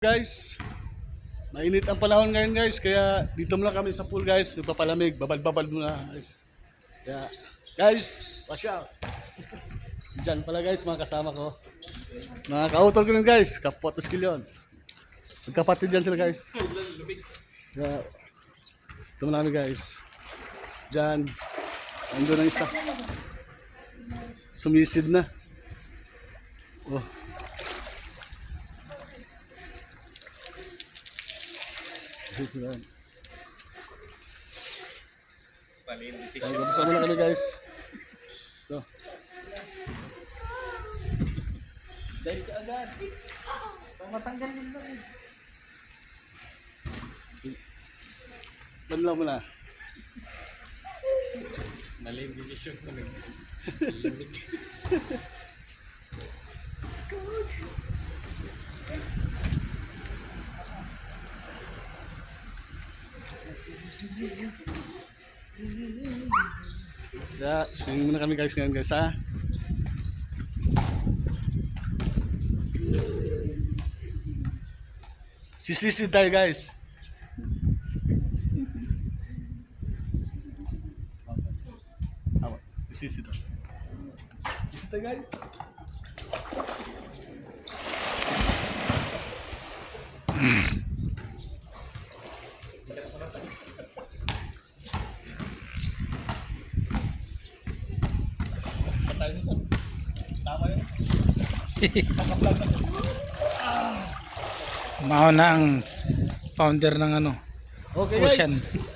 Guys, mainit ang panahon ngayon guys, kaya dito muna kami sa pool guys, nagpapalamig, babal-babal muna guys. Kaya guys, watch out. Diyan pala guys, mga kasama ko. Mga ka-author ko nun guys, kapwa skill yun. Magkapatid yan sila guys. Kaya, ito muna kami guys. Diyan, andun ang isa. Sumisid na. Oh. Gusto muna kami guys. Ito. Dahil ka agad. Matanggal din lang. Banlaw mo na. Mali yung decision ko na. Kaya, swing muna kami guys ngayon guys ha. Sisisi tayo guys. Awa, sisisi tayo. Sisisi tayo guys. Tama yun. Mao na ang founder ng ano, Okay Ocean. guys.